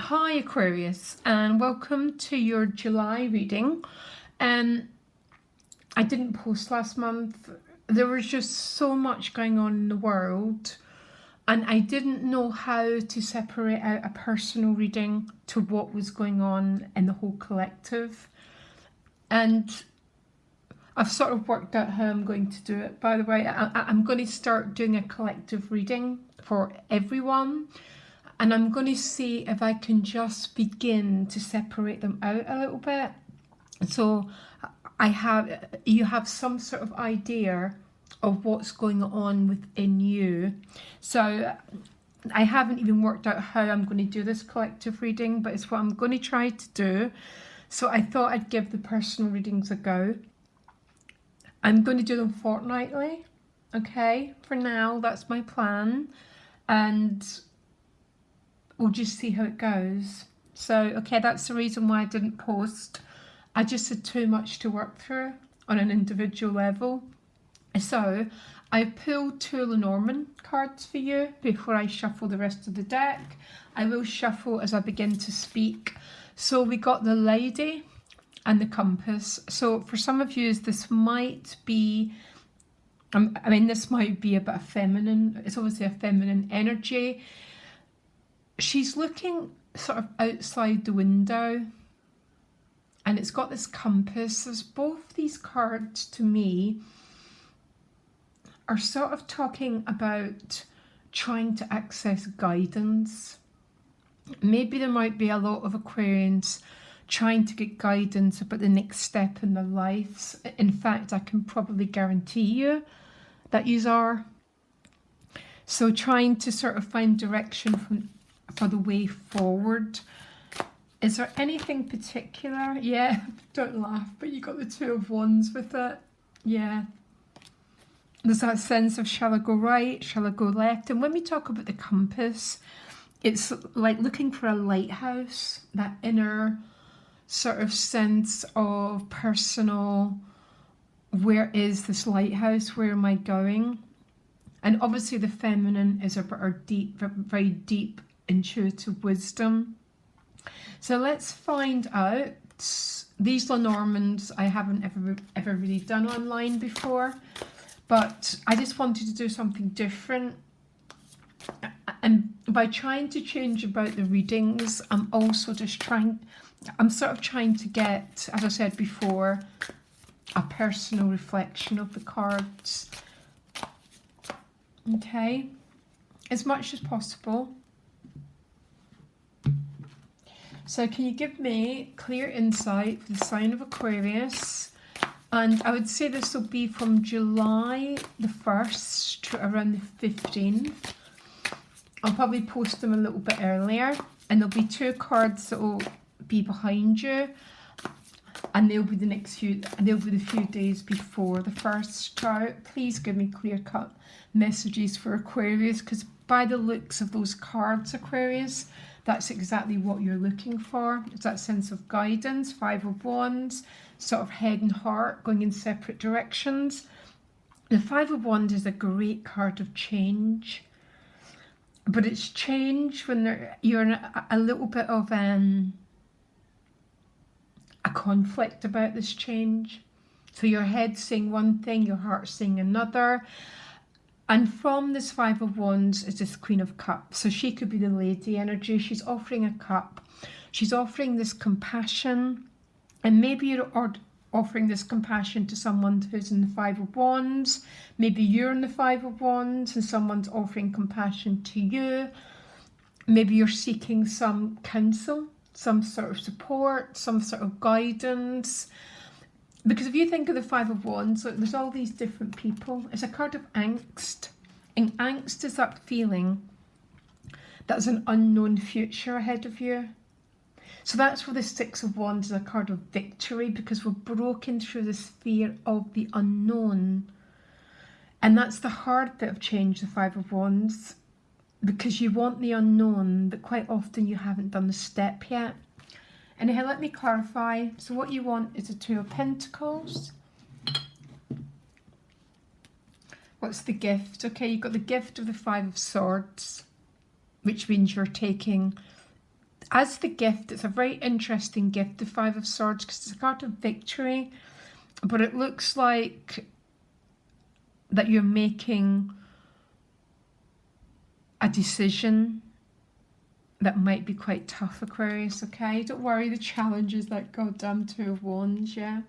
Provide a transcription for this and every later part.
Hi Aquarius, and welcome to your July reading. I didn't post last month. There was just so much going on in the world, and I didn't know how to separate out a personal reading to what was going on in the whole collective. And I've sort of worked out how I'm going to do it. By the way, I'm going to start doing a collective reading for everyone. And I'm going to see if I can just begin to separate them out a little bit. So you have some sort of idea of what's going on within you. So I haven't even worked out how I'm going to do this collective reading, but it's what I'm going to try to do. So I thought I'd give the personal readings a go. I'm going to do them fortnightly. Okay, for now, that's my plan. And we'll just see how it goes. So, okay, that's the reason why I didn't post. I just had too much to work through on an individual level. So, I've pulled 2 Lenormand cards for you before I shuffle the rest of the deck. I will shuffle as I begin to speak. So, we got the Lady and the Compass. So, for some of you, this might be, this might be a bit of feminine. It's obviously a feminine energy. She's looking sort of outside the window, and it's got this compass. There's both these cards to me are sort of talking about trying to access guidance. Maybe there might be a lot of Aquarians trying to get guidance about the next step in their lives. In fact, I can probably guarantee you that you are. So trying to sort of find direction for the way forward. Is there anything particular? Yeah, don't laugh, but you got the 2 of Wands with it. Yeah. There's that sense of shall I go right, shall I go left? And when we talk about the compass, it's like looking for a lighthouse, that inner sort of sense of personal, where is this lighthouse? Where am I going? And obviously the feminine is about our deep, very deep intuitive wisdom. So let's find out. These Lenormands I haven't ever really done online before, but I just wanted to do something different. And by trying to change about the readings, I'm also just trying to get, as I said before, a personal reflection of the cards. Okay, as much as possible. So can you give me clear insight for the sign of Aquarius? And I would say this will be from July the 1st to around the 15th. I'll probably post them a little bit earlier. And there'll be 2 cards that will be behind you. And they'll be the few days before the first start. Please give me clear-cut messages for Aquarius, because by the looks of those cards, Aquarius, that's exactly what you're looking for. It's that sense of guidance, 5 of Wands, sort of head and heart going in separate directions. The 5 of Wands is a great card of change, but it's change when you're in a little bit of a conflict about this change. So your head's saying one thing, your heart's saying another. And from this 5 of Wands is this Queen of Cups. So she could be the lady energy. She's offering a cup. She's offering this compassion. And maybe you're offering this compassion to someone who's in the 5 of Wands. Maybe you're in the 5 of Wands and someone's offering compassion to you. Maybe you're seeking some counsel, some sort of support, some sort of guidance. Because if you think of the 5 of Wands, look, there's all these different people. It's a card of angst. And angst is that feeling that there's an unknown future ahead of you. So that's where the 6 of Wands is a card of victory, because we're broken through this fear of the unknown. And that's the hard bit of change, the 5 of Wands, because you want the unknown, but quite often you haven't done the step yet. Anyhow, let me clarify. So what you want is a 2 of Pentacles. What's the gift? Okay, you've got the gift of the 5 of Swords, which means you're taking as the gift, it's a very interesting gift, the Five of Swords, because it's a card of victory, but it looks like that you're making a decision that might be quite tough, Aquarius, okay? Don't worry, the challenge is that goddamn Two of Wands, yeah?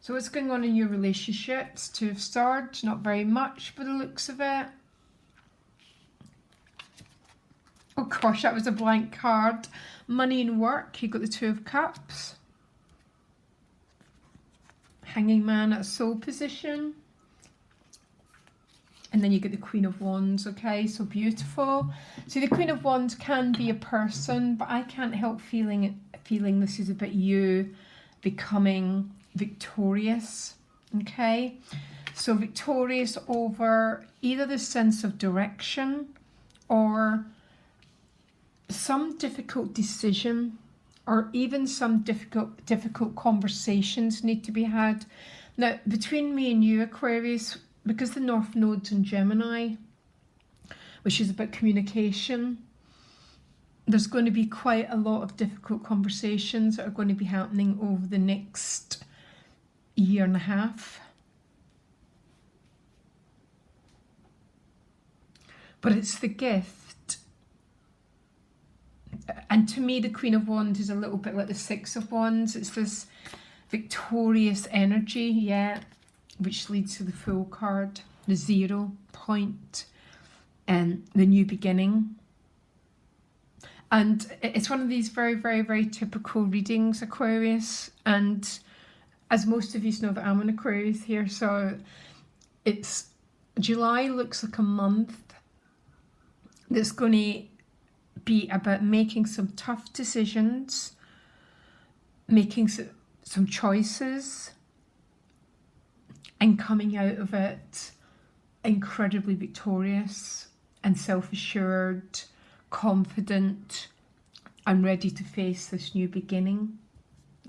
So what's going on in your relationships? Two of Swords, not very much by the looks of it. Oh gosh, that was a blank card. Money and work, you've got the Two of Cups. Hanging Man at soul position. And then you get the Queen of Wands, okay? So beautiful. So the Queen of Wands can be a person, but I can't help feeling this is about you becoming victorious, okay? So victorious over either the sense of direction or some difficult decision, or even some difficult conversations need to be had. Now, between me and you, Aquarius, because the North Node's in Gemini, which is about communication, there's going to be quite a lot of difficult conversations that are going to be happening over the next year and a half. But it's the gift. And to me, the Queen of Wands is a little bit like the Six of Wands. It's this victorious energy, yeah, which leads to the Fool card, the 0 point, and the new beginning. And it's one of these very, very, very typical readings, Aquarius. And as most of you know that I'm an Aquarius here, so it's July looks like a month that's going to be about making some tough decisions, making some choices, and coming out of it incredibly victorious and self-assured, confident, and ready to face this new beginning.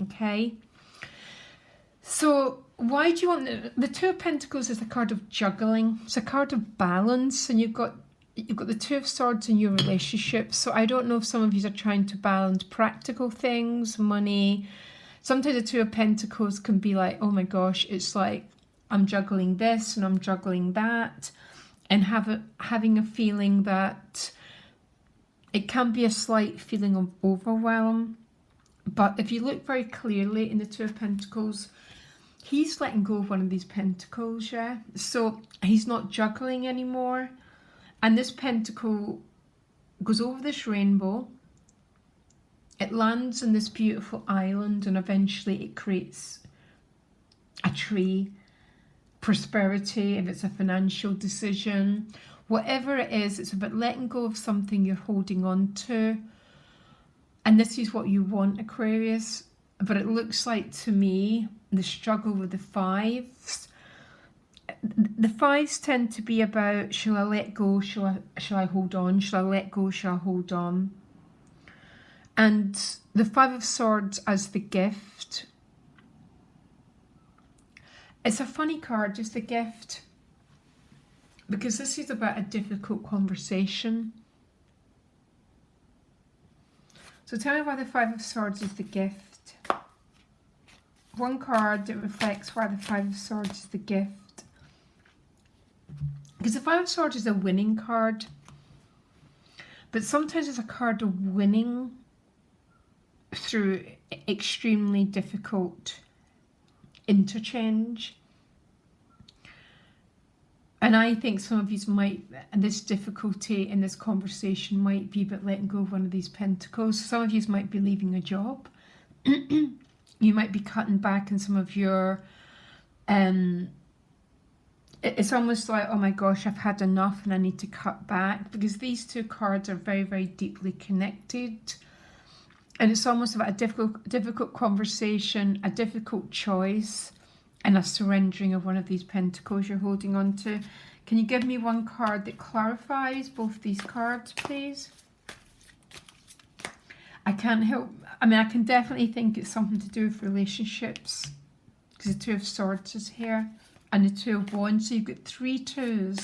Okay? So why do you want the Two of Pentacles is a card of juggling. It's a card of balance, and you've got the Two of Swords in your relationship. So I don't know if some of you are trying to balance practical things, money. Sometimes the Two of Pentacles can be like, oh my gosh, it's like I'm juggling this and I'm juggling that, and having a feeling that it can be a slight feeling of overwhelm. But if you look very clearly in the Two of Pentacles, he's letting go of one of these pentacles, yeah? So he's not juggling anymore. And this pentacle goes over this rainbow. It lands in this beautiful island, and eventually it creates a tree, prosperity, if it's a financial decision. Whatever it is, it's about letting go of something you're holding on to. And this is what you want, Aquarius. But it looks like to me, the struggle with the fives. The fives tend to be about, shall I let go, shall I hold on, shall I let go, shall I hold on? And the Five of Swords as the gift. It's a funny card, just the gift, because this is about a difficult conversation. So tell me why the Five of Swords is the gift. One card that reflects why the Five of Swords is the gift. Because the Five of Swords is a winning card, but sometimes it's a card of winning through extremely difficult interchange. And I think some of you might, and this difficulty in this conversation might be about letting go of one of these pentacles. Some of you might be leaving a job. You might be cutting back in some of your it's almost like, oh my gosh, I've had enough and I need to cut back, because these two cards are very, very deeply connected. And it's almost about a difficult conversation, a difficult choice, and a surrendering of one of these pentacles you're holding on to. Can you give me one card that clarifies both these cards, please? I can't help, I mean, I can definitely think it's something to do with relationships, because the Two of Swords is here. And the Two of Wands, so you've got 3 twos.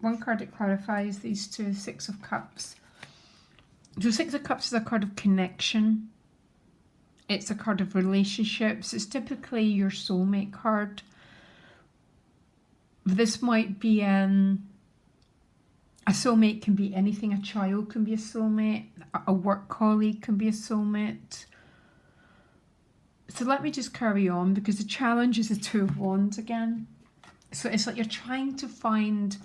One card that clarifies these two, Six of Cups. So Six of Cups is a card of connection. It's a card of relationships. It's typically your soulmate card. This might be a soulmate can be anything. A child can be a soulmate. A work colleague can be a soulmate. So let me just carry on, because the challenge is the Two of Wands again. So it's like you're trying to find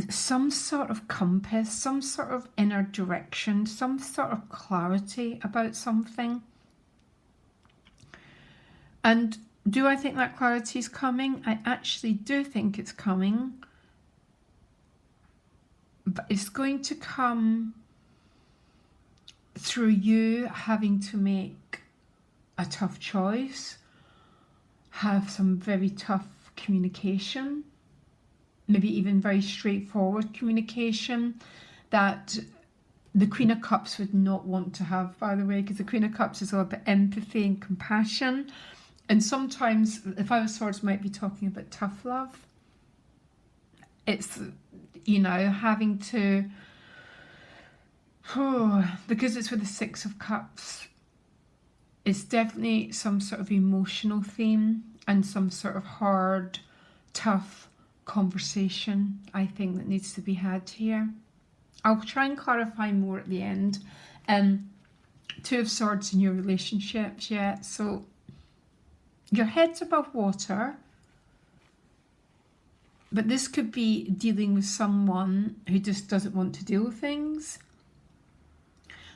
some sort of compass, some sort of inner direction, some sort of clarity about something. And do I think that clarity is coming? I actually do think it's coming. But it's going to come through you having to make a tough choice, have some very tough communication, maybe even very straightforward communication that the Queen of Cups would not want to have, by the way, because the Queen of Cups is all about empathy and compassion. And sometimes the Five of Swords might be talking about tough love. It's, you know, having to, because it's with the Six of Cups, it's definitely some sort of emotional theme and some sort of hard, tough conversation, I think, that needs to be had here. I'll try and clarify more at the end. Two of Swords in your relationships, yeah. So your head's above water, but this could be dealing with someone who just doesn't want to deal with things.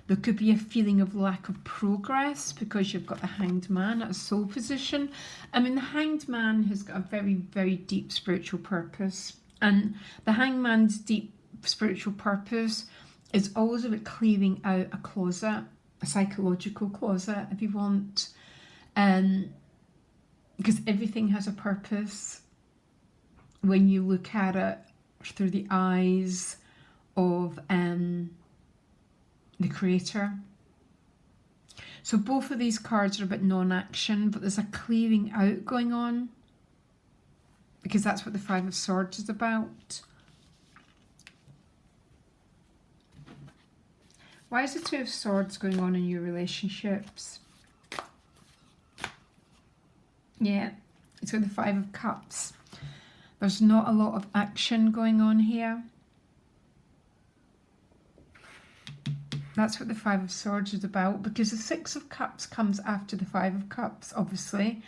There could be a feeling of lack of progress because you've got the Hanged Man at a soul position. I mean, the Hanged Man has got a very, very deep spiritual purpose. And the Hanged Man's deep spiritual purpose is always about clearing out a closet, a psychological closet, if you want. Because everything has a purpose when you look at it through the eyes of the Creator. So both of these cards are about non-action, but there's a clearing out going on, because that's what the Five of Swords is about. Why is the Two of Swords going on in your relationships? Yeah, it's with the Five of Cups. There's not a lot of action going on here. That's what the Five of Swords is about, because the Six of Cups comes after the Five of Cups, obviously.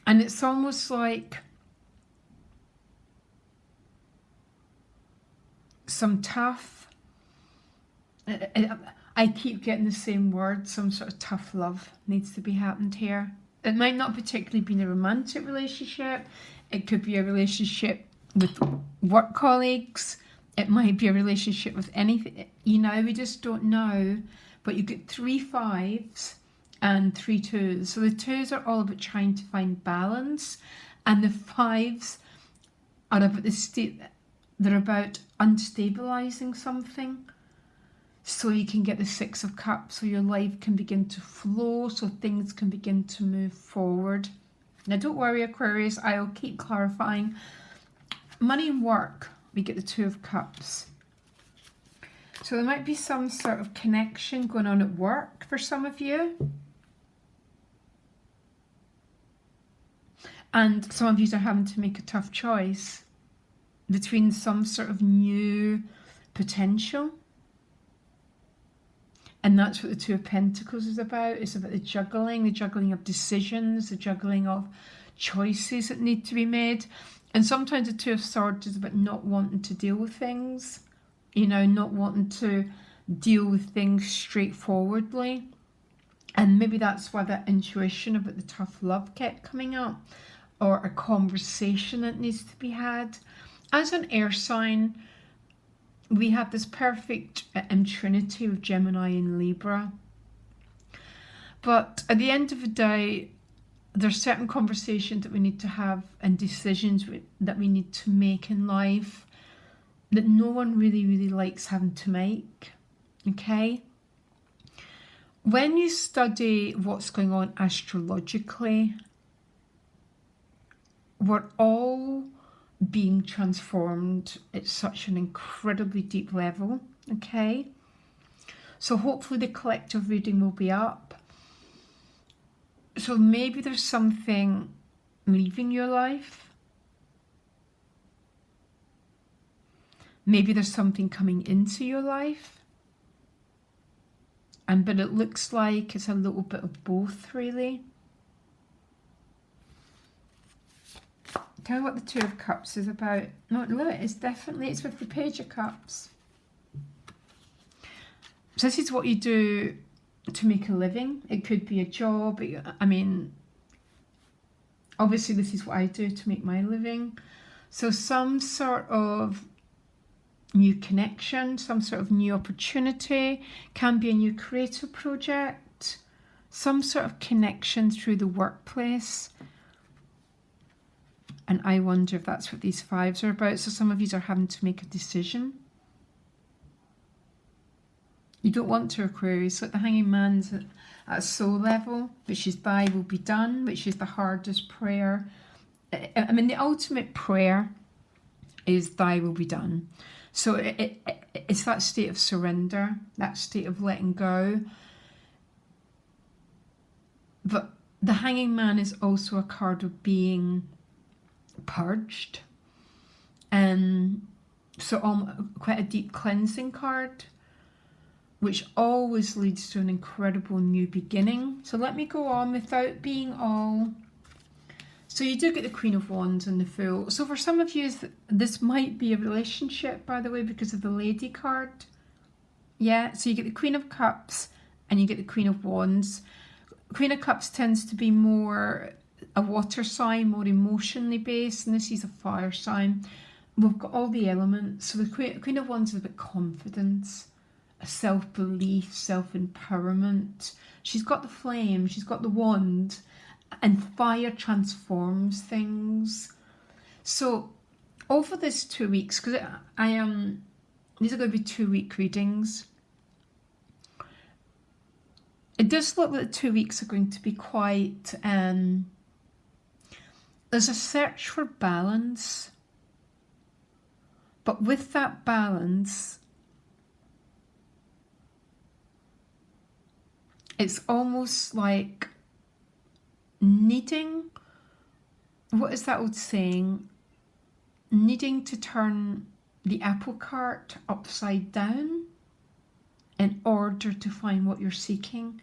And it's almost like some tough, I keep getting the same word, some sort of tough love needs to be happened here. It might not particularly be in a romantic relationship. It could be a relationship with work colleagues. It might be a relationship with anything, you know, we just don't know. But you get 3 5s and 3 2s. So the 2s are all about trying to find balance, and the 5s are about the state, they're about unstabilizing something. So you can get the Six of Cups, so your life can begin to flow, so things can begin to move forward. Now don't worry, Aquarius, I'll keep clarifying. Money and work, we get the Two of Cups. So there might be some sort of connection going on at work for some of you. And some of you are having to make a tough choice between some sort of new potential. And that's what the Two of Pentacles is about. It's about the juggling of decisions, the juggling of choices that need to be made. And sometimes the Two of Swords is about not wanting to deal with things, you know, not wanting to deal with things straightforwardly. And maybe that's why that intuition about the tough love kept coming up, or a conversation that needs to be had. As an air sign, we have this perfect trinity of Gemini and Libra. But at the end of the day, there's certain conversations that we need to have and decisions that we need to make in life that no one really, really likes having to make, okay? When you study what's going on astrologically, we're all being transformed at such an incredibly deep level, okay? So hopefully the collective reading will be up. So maybe there's something leaving your life. Maybe there's something coming into your life. But it looks like it's a little bit of both, really. Tell me what the Two of Cups is about. No, look, it's with the Page of Cups. So this is what you do to make a living. It could be a job. I mean, obviously this is what I do to make my living. So some sort of new connection, some sort of new opportunity, can be a new creative project, some sort of connection through the workplace. And I wonder if that's what these fives are about. So some of you are having to make a decision. You don't want to, Aquarius. Like the Hanging Man's at a soul level, which is thy will be done, which is the hardest prayer. I mean, the ultimate prayer is thy will be done. So it's that state of surrender, that state of letting go. But the Hanging Man is also a card of being purged. So quite a deep cleansing card, which always leads to an incredible new beginning. So let me go on without being all... So you do get the Queen of Wands and the Fool. So for some of you, this might be a relationship, by the way, because of the Lady card. Yeah, so you get the Queen of Cups and you get the Queen of Wands. Queen of Cups tends to be more a water sign, more emotionally based, and this is a fire sign. We've got all the elements. So the Queen of Wands is about confidence, self-belief, self-empowerment. She's got the flame, she's got the wand, and fire transforms things. So over this 2 weeks, because these are going to be 2-week readings, it does look like the 2 weeks are going to be quite there's a search for balance, but with that balance, it's almost like needing, what is that old saying? Needing to turn the apple cart upside down in order to find what you're seeking.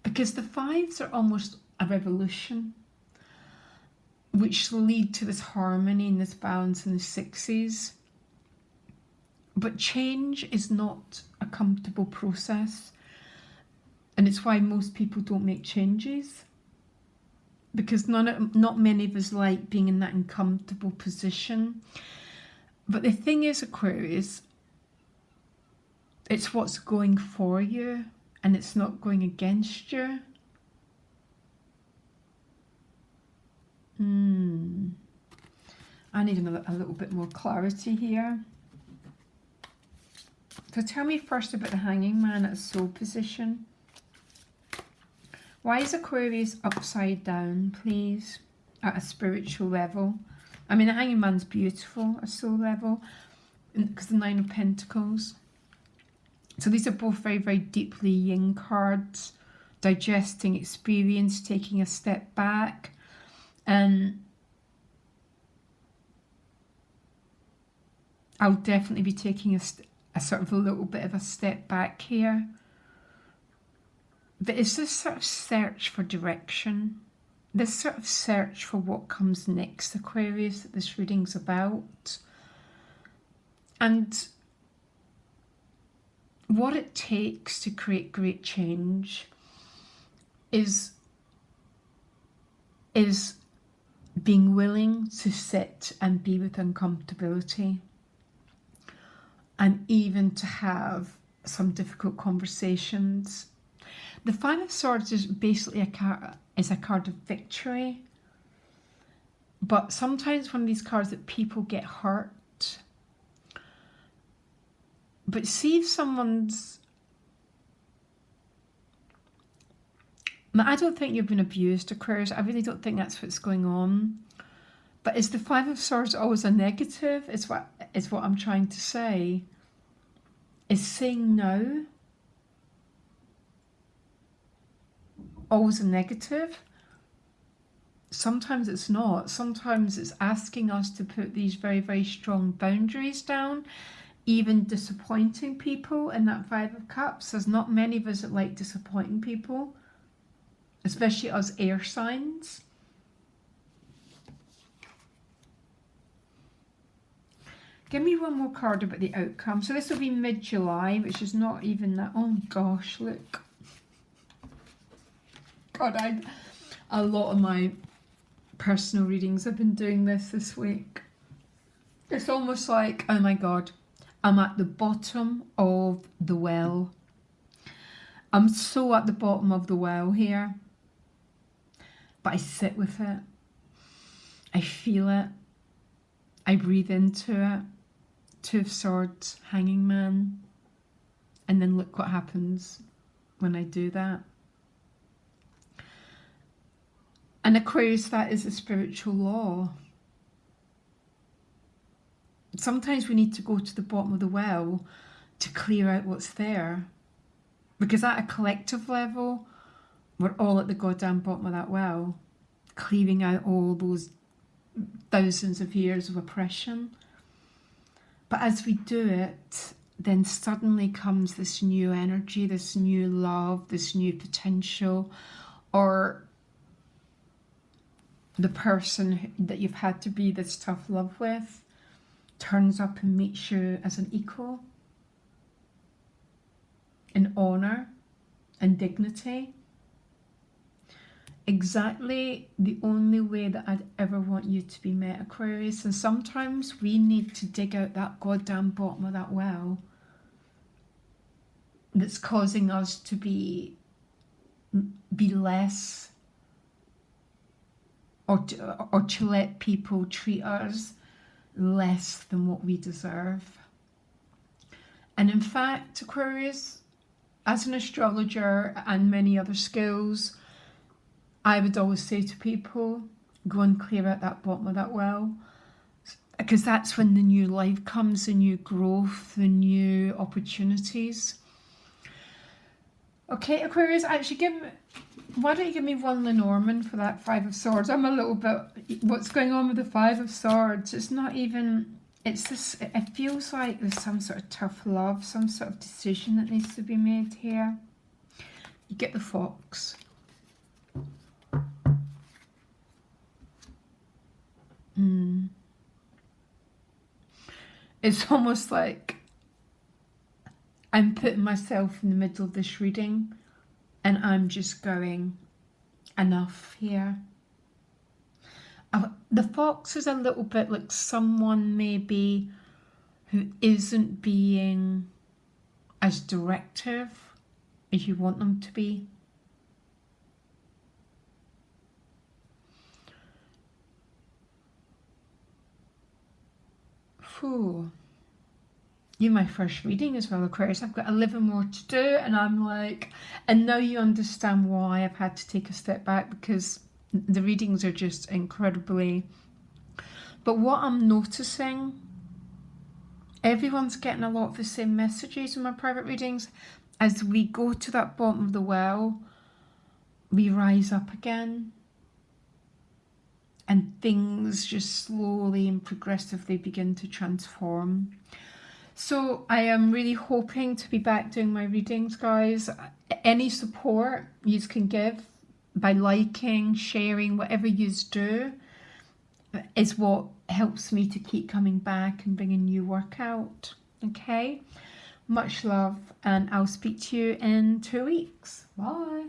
Because the fives are almost a revolution, which lead to this harmony and this balance in the sixes. But change is not a comfortable process. And it's why most people don't make changes, because not many of us like being in that uncomfortable position. But the thing is, Aquarius, it's what's going for you and it's not going against you. I need a little bit more clarity here. So tell me first about the Hanging Man at a soul position. Why is Aquarius upside down, please, at a spiritual level? I mean, the Hanging Man's beautiful at a soul level, because the Nine of Pentacles. So these are both very, very deeply yin cards, digesting experience, taking a step back. And I'll definitely be taking a sort of a little bit of a step back here. But it's this sort of search for direction, this sort of search for what comes next, Aquarius, that this reading's about. And what it takes to create great change is being willing to sit and be with uncomfortability, and even to have some difficult conversations. The Five of Swords is basically a card of victory, but sometimes one of these cards that people get hurt. But see if someone's... I don't think you've been abused, Aquarius. I really don't think that's what's going on. But is the Five of Swords always a negative? Is what I'm trying to say. Is saying no always a negative? Sometimes it's not. Sometimes it's asking us to put these very, very strong boundaries down, even disappointing people in that Five of Cups. There's not many of us that like disappointing people, especially us air signs. Give me one more card about the outcome. So this will be mid-July, which is not even that. Oh gosh, look. God, a lot of my personal readings have been doing this week. It's almost like, oh my God, I'm at the bottom of the well. I'm so at the bottom of the well here. But I sit with it. I feel it. I breathe into it. Two of Swords, Hanging Man. And then look what happens when I do that. And Aquarius, that is a spiritual law. Sometimes we need to go to the bottom of the well to clear out what's there. Because at a collective level, we're all at the goddamn bottom of that well, clearing out all those thousands of years of oppression. But as we do it, then suddenly comes this new energy, this new love, this new potential, or the person that you've had to be this tough love with turns up and meets you as an equal in honour and dignity. Exactly the only way that I'd ever want you to be met, Aquarius. And sometimes we need to dig out that goddamn bottom of that well that's causing us to be less, or to let people treat us less than what we deserve. And in fact, Aquarius, as an astrologer and many other skills, I would always say to people, go and clear out that bottom of that well, because that's when the new life comes, the new growth, the new opportunities. Okay, Aquarius, actually why don't you give me one Lenormand for that Five of Swords? I'm a little bit, what's going on with the Five of Swords? It's not even, it's this, it feels like there's some sort of tough love, some sort of decision that needs to be made here. You get the Fox. It's almost like I'm putting myself in the middle of this reading and I'm just going, enough here. The Fox is a little bit like someone maybe who isn't being as directive as you want them to be. Whew. You're my first reading as well, Aquarius. I've got 11 more to do, and I'm like, and now you understand why I've had to take a step back, because the readings are just incredibly. But what I'm noticing, everyone's getting a lot of the same messages in my private readings. As we go to that bottom of the well, we rise up again. And things just slowly and progressively begin to transform. So I am really hoping to be back doing my readings, guys. Any support you can give by liking, sharing, whatever you do, is what helps me to keep coming back and bringing new work out. Okay? Much love, and I'll speak to you in 2 weeks. Bye.